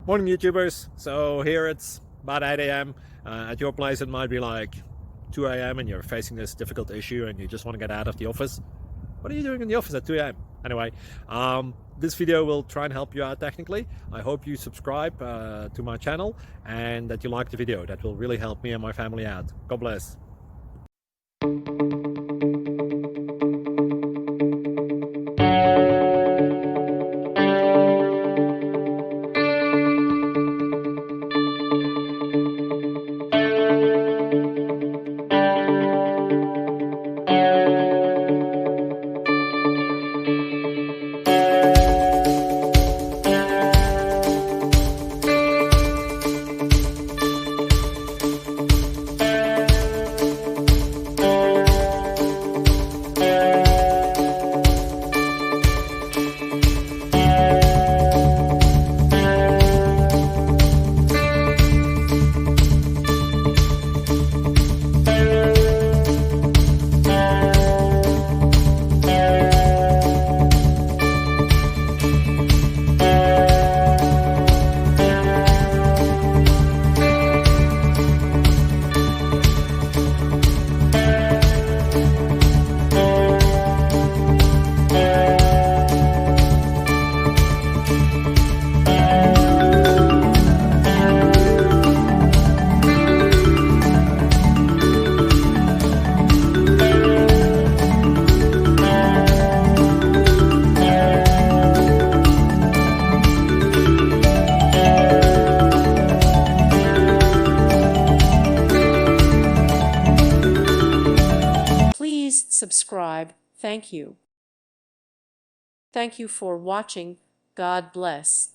Morning YouTubers. So here it's about 8 a.m. At your place it might be like 2 a.m. and you're facing this difficult issue and you just want to get out of the office. What are you doing in the office at 2 a.m.? Anyway, this video will try and help you out technically. I hope you subscribe to my channel and that you like the video. That will really help me and my family out. God bless. Please subscribe. Thank you. Thank you for watching. God bless.